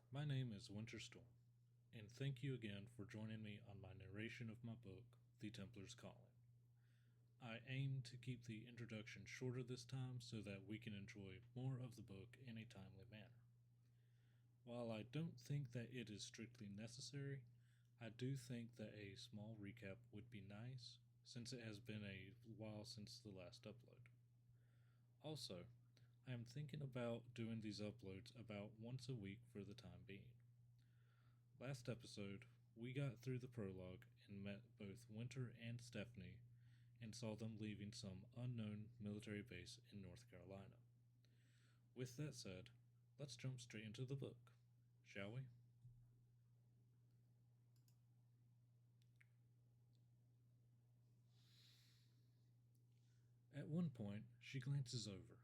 My name is Winter Storm, and thank you again for joining me on my narration of my book, The Templar's Calling. I aim to keep the introduction shorter this time so that we can enjoy more of the book in a timely manner. While I don't think that it is strictly necessary, I do think that a small recap would be nice since it has been a while since the last upload. Also, I am thinking about doing these uploads about once a week for the time being. Last episode, we got through the prologue and met both Winter and Stephanie and saw them leaving some unknown military base in North Carolina. With that said, let's jump straight into the book, shall we? At one point, she glances over.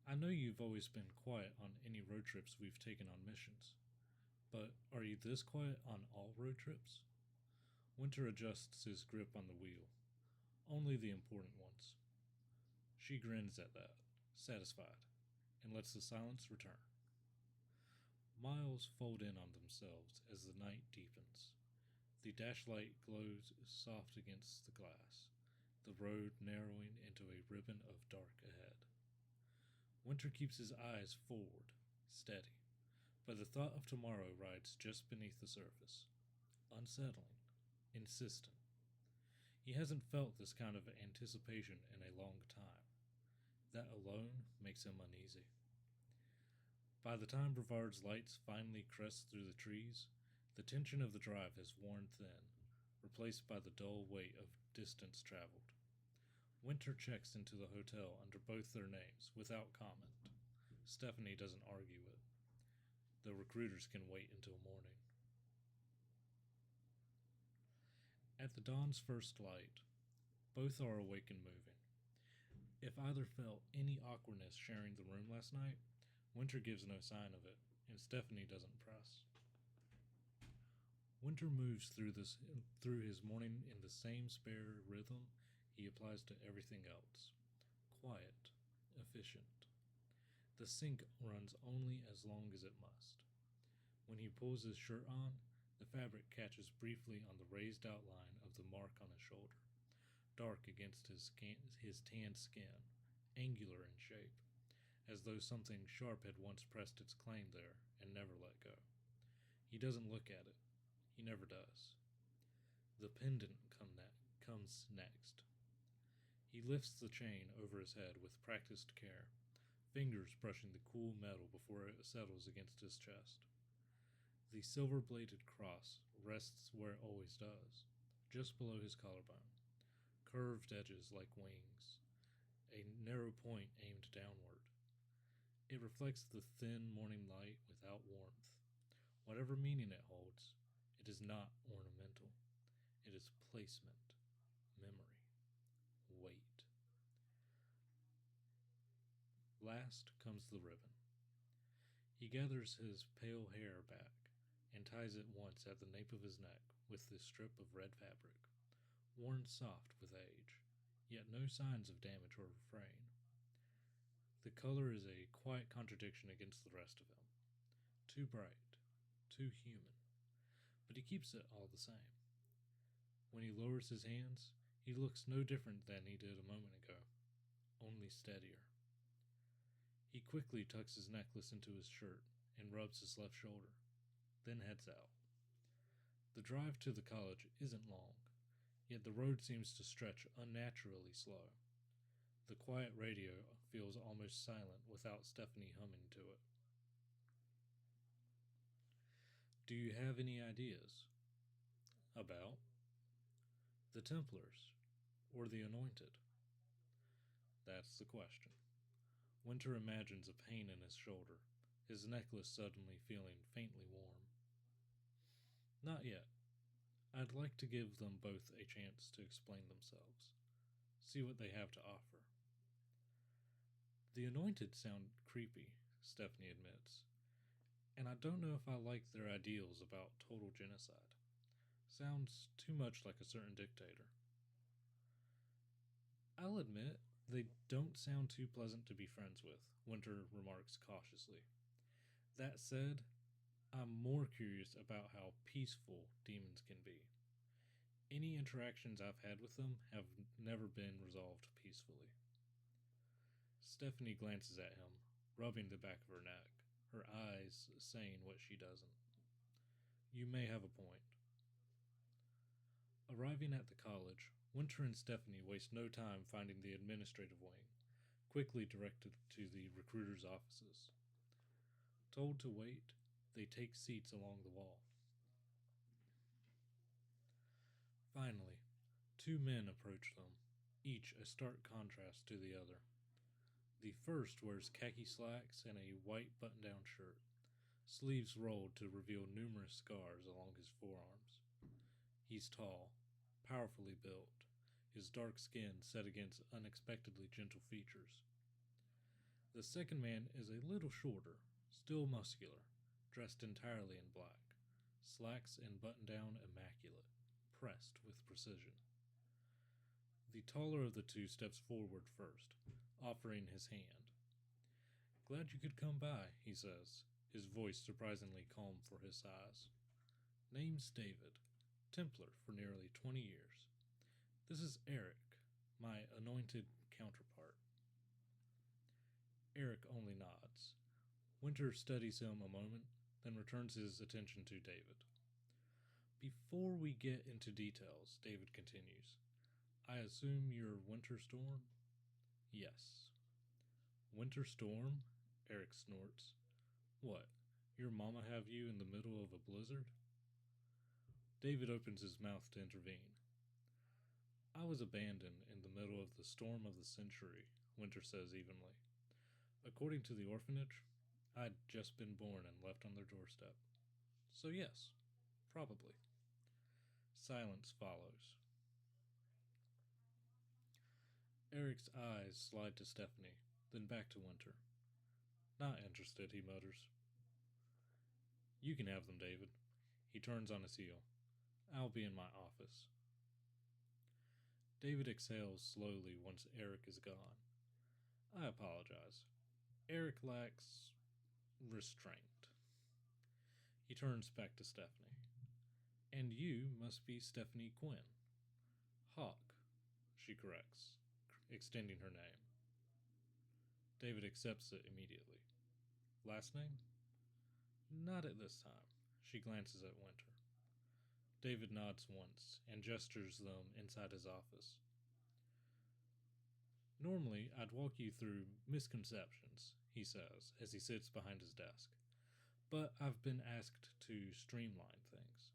I know you've always been quiet on any road trips we've taken on missions, but are you this quiet on all road trips? Winter adjusts his grip on the wheel. Only the important ones. She grins at that, satisfied, and lets the silence return. Miles fold in on themselves as the night deepens. The dashlight glows soft against the glass, the road narrowing into a ribbon of dark ahead. Winter keeps his eyes forward, steady, but the thought of tomorrow rides just beneath the surface, unsettling, insistent. He hasn't felt this kind of anticipation in a long time. That alone makes him uneasy. By the time Brevard's lights finally crest through the trees, the tension of the drive has worn thin, replaced by the dull weight of distance traveled. Winter checks into the hotel under both their names, without comment. Stephanie doesn't argue it. The recruiters can wait until morning. At the dawn's first light, both are awake and moving. If either felt any awkwardness sharing the room last night, Winter gives no sign of it, and Stephanie doesn't press. Winter moves through his morning in the same spare rhythm he applies to everything else. Quiet, efficient. The sink runs only as long as it must. When he pulls his shirt on, the fabric catches briefly on the raised outline of the mark on his shoulder, dark against his tanned skin, angular in shape, as though something sharp had once pressed its claim there and never let go. He doesn't look at it. He never does. The pendant comes next. He lifts the chain over his head with practiced care, fingers brushing the cool metal before it settles against his chest. The silver-bladed cross rests where it always does, just below his collarbone, curved edges like wings, a narrow point aimed downward. It reflects the thin morning light without warmth. Whatever meaning it holds, it is not ornamental. It is placement, memory, weight. Last comes the ribbon. He gathers his pale hair back and ties it once at the nape of his neck with this strip of red fabric, worn soft with age, yet no signs of damage or fraying. The color is a quiet contradiction against the rest of him. Too bright, too human, but he keeps it all the same. When he lowers his hands, he looks no different than he did a moment ago, only steadier. He quickly tucks his necklace into his shirt and rubs his left shoulder, then heads out. The drive to the college isn't long, yet the road seems to stretch unnaturally slow. The quiet radio feels almost silent without Stephanie humming to it. Do you have any ideas? About? The Templars, or the Anointed? That's the question. Winter imagines a pain in his shoulder, his necklace suddenly feeling faintly warm. Not yet. I'd like to give them both a chance to explain themselves, see what they have to offer. The Anointed sound creepy, Stephanie admits, and I don't know if I like their ideals about total genocide. Sounds too much like a certain dictator. I'll admit, they don't sound too pleasant to be friends with, Winter remarks cautiously. That said, I'm more curious about how peaceful demons can be. Any interactions I've had with them have never been resolved peacefully. Stephanie glances at him, rubbing the back of her neck, her eyes saying what she doesn't. You may have a point. Arriving at the college, Winter and Stephanie waste no time finding the administrative wing, quickly directed to the recruiter's offices. Told to wait, they take seats along the wall. Finally, two men approach them, each a stark contrast to the other. The first wears khaki slacks and a white button down shirt, sleeves rolled to reveal numerous scars along his forearms. He's tall, powerfully built, his dark skin set against unexpectedly gentle features. The second man is a little shorter, still muscular, dressed entirely in black, slacks and button down immaculate, pressed with precision. The taller of the two steps forward first, offering his hand. Glad you could come by, he says, his voice surprisingly calm for his size. Name's David, Templar for nearly 20 years. This is Eric, my anointed counterpart. Eric only nods. Winter studies him a moment, then returns his attention to David. Before we get into details, David continues, I assume you're Winter Storm? Yes. Winter Storm? Eric snorts. What, your mama have you in the middle of a blizzard? David opens his mouth to intervene. I was abandoned in the middle of the storm of the century, Winter says evenly. According to the orphanage, I'd just been born and left on their doorstep. So yes, probably. Silence follows. Eric's eyes slide to Stephanie, then back to Winter. Not interested, he mutters. You can have them, David. He turns on his heel. I'll be in my office. David exhales slowly once Eric is gone. I apologize. Eric lacks restraint. He turns back to Stephanie. And you must be Stephanie Quinn. Hawk, she corrects, extending her name. David accepts it immediately. Last name? Not at this time. She glances at Winter. David nods once and gestures them inside his office. Normally, I'd walk you through misconceptions, he says as he sits behind his desk. But I've been asked to streamline things.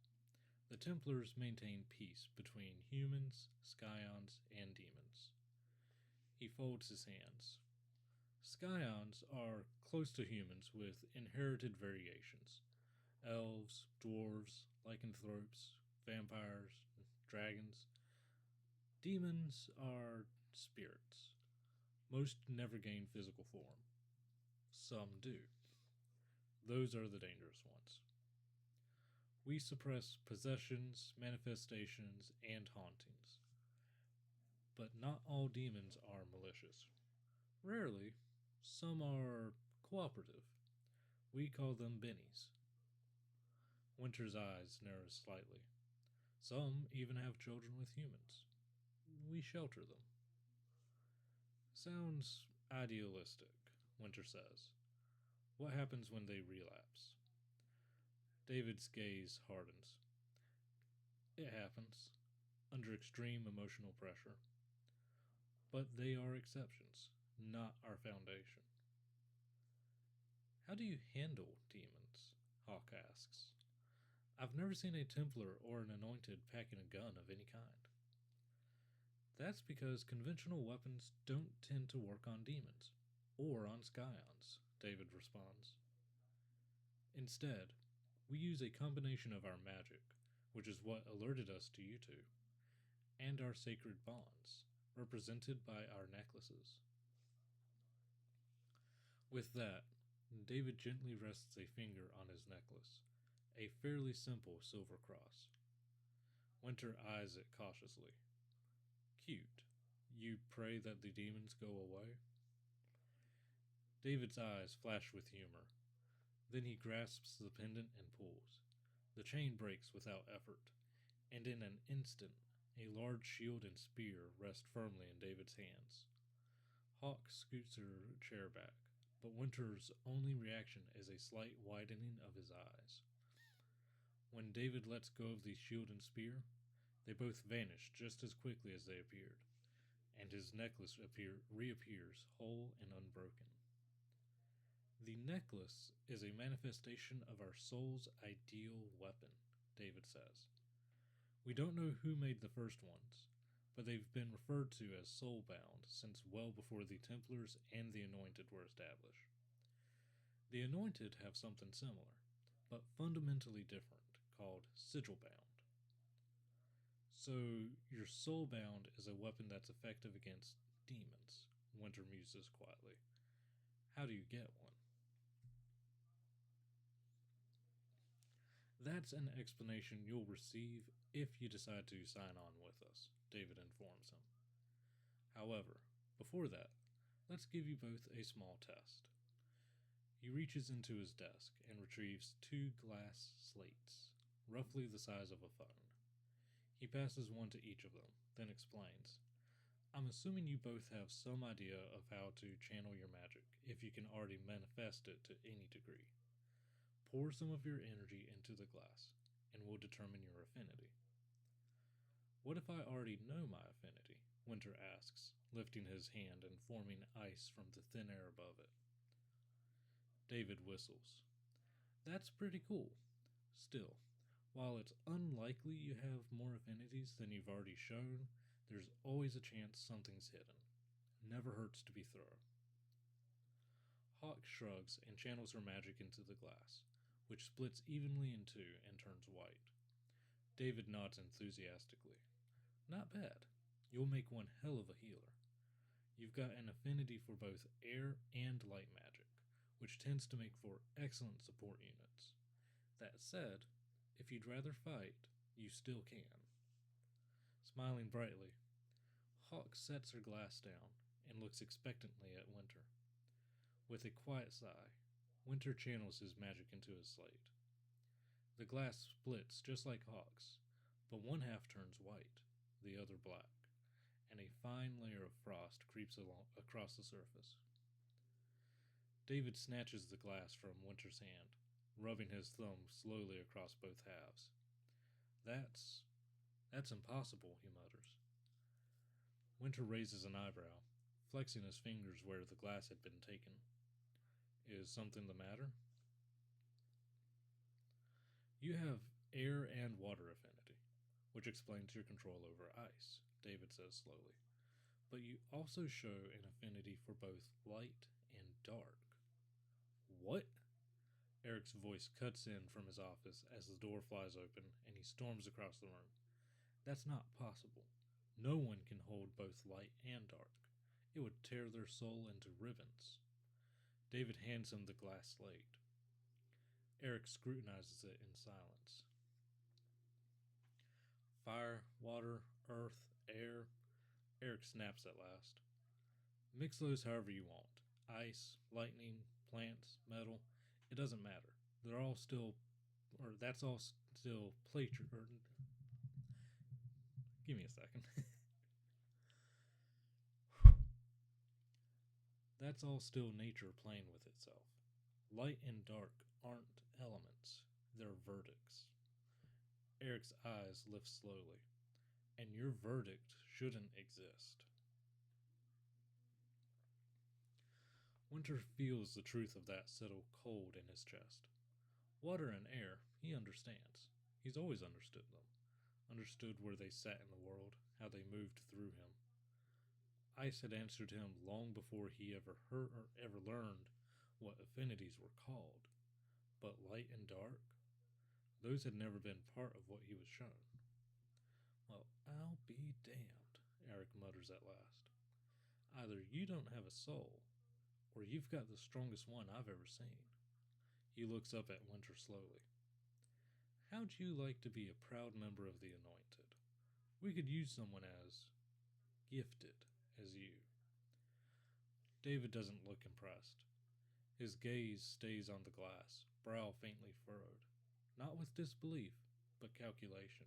The Templars maintain peace between humans, scions, and demons. He folds his hands. Scions are close to humans with inherited variations. Elves, dwarves, lycanthropes, vampires, dragons. Demons are spirits. Most never gain physical form. Some do. Those are the dangerous ones. We suppress possessions, manifestations, and hauntings. But not all demons are malicious. Rarely, some are cooperative. We call them bennies. Winter's eyes narrow slightly. Some even have children with humans. We shelter them. Sounds idealistic, Winter says. What happens when they relapse? David's gaze hardens. It happens, under extreme emotional pressure. But they are exceptions, not our foundation. How do you handle demons? Hawk asks. I've never seen a Templar or an Anointed packing a gun of any kind. That's because conventional weapons don't tend to work on demons, or on scions, David responds. Instead, we use a combination of our magic, which is what alerted us to you two, and our sacred bonds, represented by our necklaces. With that, David gently rests a finger on his necklace, a fairly simple silver cross. Winter eyes it cautiously. Cute. You pray that the demons go away? David's eyes flash with humor. Then he grasps the pendant and pulls. The chain breaks without effort, and in an instant, a large shield and spear rest firmly in David's hands. Hawk scoots her chair back, but Winter's only reaction is a slight widening of his eyes. When David lets go of the shield and spear, they both vanish just as quickly as they appeared, and his necklace reappears whole and unbroken. The necklace is a manifestation of our soul's ideal weapon, David says. We don't know who made the first ones, but they've been referred to as soul-bound since well before the Templars and the Anointed were established. The Anointed have something similar, but fundamentally different, called sigil-bound. So, your soul-bound is a weapon that's effective against demons, Winter muses quietly. How do you get one? That's an explanation you'll receive if you decide to sign on with us, David informs him. However, before that, let's give you both a small test. He reaches into his desk and retrieves 2 glass slates, roughly the size of a phone. He passes one to each of them, then explains, I'm assuming you both have some idea of how to channel your magic, if you can already manifest it to any degree. Pour some of your energy into the glass, and we'll determine your affinity. What if I already know my affinity? Winter asks, lifting his hand and forming ice from the thin air above it. David whistles. That's pretty cool. Still, while it's unlikely you have more affinities than you've already shown, there's always a chance something's hidden. Never hurts to be thorough. Hawk shrugs and channels her magic into the glass, which splits evenly in 2 and turns white. David nods enthusiastically. Not bad. You'll make one hell of a healer. You've got an affinity for both air and light magic, which tends to make for excellent support units. That said, if you'd rather fight, you still can. Smiling brightly, Hawk sets her glass down and looks expectantly at Winter. With a quiet sigh, Winter channels his magic into his slate. The glass splits just like Hawk's, but one half turns white, the other black, and a fine layer of frost creeps across the surface. David snatches the glass from Winter's hand, rubbing his thumb slowly across both halves. That's impossible, he mutters. Winter raises an eyebrow, flexing his fingers where the glass had been taken. Is something the matter? You have air and water affinity, which explains your control over ice, David says slowly. But you also show an affinity for both light and dark. What? Eric's voice cuts in from his office as the door flies open and he storms across the room. That's not possible. No one can hold both light and dark. It would tear their soul into ribbons. David hands him the glass slate. Eric scrutinizes it in silence. Fire, water, earth, air. Eric snaps at last. Mix those however you want. Ice, lightning, plants, metal. It doesn't matter. That's all still plagiar. Give me a second. That's all still nature playing with itself. Light and dark aren't elements, they're verdicts. Eric's eyes lift slowly, and your verdict shouldn't exist. Winter feels the truth of that settle cold in his chest. Water and air, he understands. He's always understood them. Understood where they sat in the world, how they moved through him. Ice had answered him long before he ever heard or ever learned what affinities were called. But light and dark, those had never been part of what he was shown. Well, I'll be damned, Eric mutters at last. Either you don't have a soul, or you've got the strongest one I've ever seen. He looks up at Winter slowly. How'd you like to be a proud member of the Anointed? We could use someone as gifted as you. David doesn't look impressed. His gaze stays on the glass, brow faintly furrowed, not with disbelief, but calculation.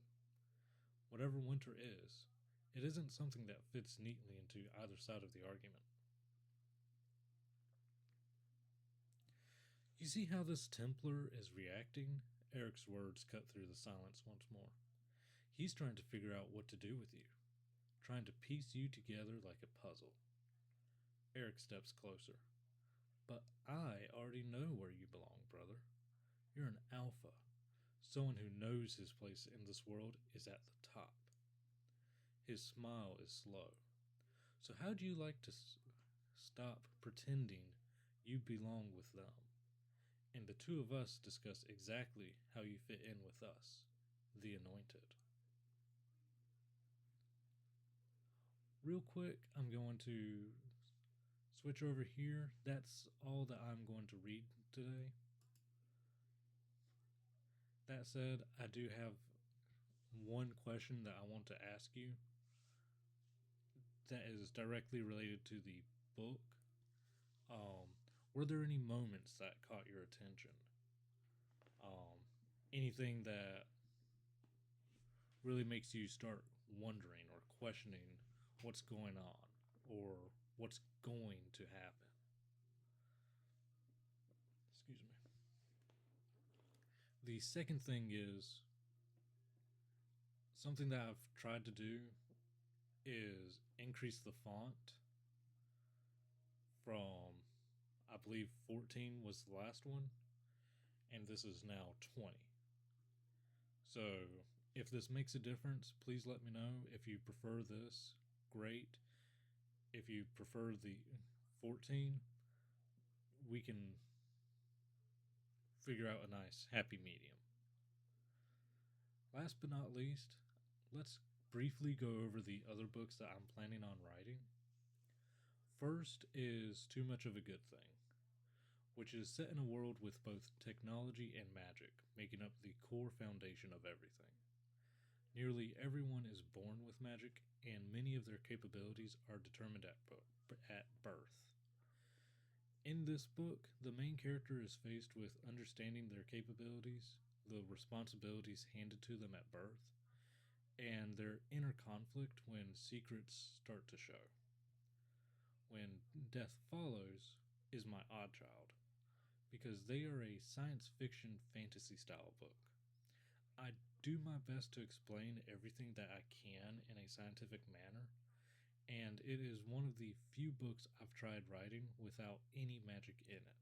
Whatever winter is, it isn't something that fits neatly into either side of the argument. You see how this Templar is reacting? Eric's words cut through the silence once more. He's trying to figure out what to do with you, trying to piece you together like a puzzle. Eric steps closer. But I already know where you belong, brother. You're an alpha. Someone who knows his place in this world is at the top. His smile is slow. So, how'd you like to stop pretending you belong with them? And the two of us discuss exactly how you fit in with us, the Anointed. Real quick, I'm going to switch over here. That's all that I'm going to read today. That said, I do have one question that I want to ask you that is directly related to the book. Um, were there any moments that caught your attention? Um, Anything that really makes you start wondering or questioning what's going on or what's going to happen? Excuse me. The second thing is something that I've tried to do is increase the font from, I believe 14 was the last one, and this is now 20. So if this makes a difference, please let me know. If you prefer this, great. If you prefer the 14, we can figure out a nice happy medium. Last but not least, let's briefly go over the other books that I'm planning on writing. First is Too Much of a Good Thing, which is set in a world with both technology and magic, making up the core foundation of everything. Nearly everyone is born with magic, and many of their capabilities are determined at birth. In this book, the main character is faced with understanding their capabilities, the responsibilities handed to them at birth, and their inner conflict when secrets start to show. When Death Follows is my odd child, because they are a science fiction fantasy style book. I do my best to explain everything that I can in a scientific manner, and it is one of the few books I've tried writing without any magic in it.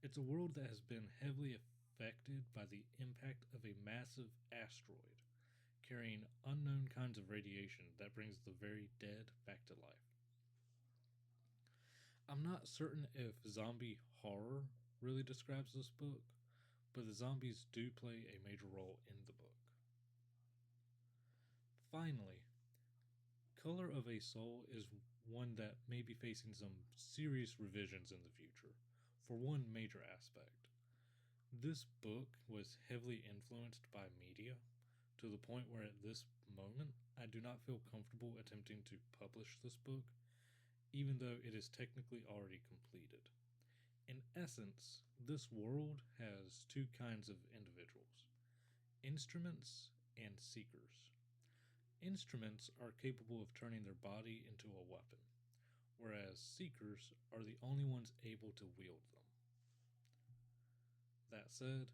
It's a world that has been heavily affected by the impact of a massive asteroid carrying unknown kinds of radiation that brings the very dead back to life. I'm not certain if zombie horror really describes this book, but the zombies do play a major role in the book. Finally, Color of a Soul is one that may be facing some serious revisions in the future, for one major aspect. This book was heavily influenced by media, to the point where at this moment I do not feel comfortable attempting to publish this book, even though it is technically already completed. In essence, this world has two kinds of individuals: instruments and seekers. Instruments are capable of turning their body into a weapon, whereas seekers are the only ones able to wield them. That said,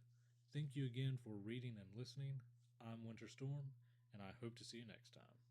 thank you again for reading and listening. I'm Winter Storm, and I hope to see you next time.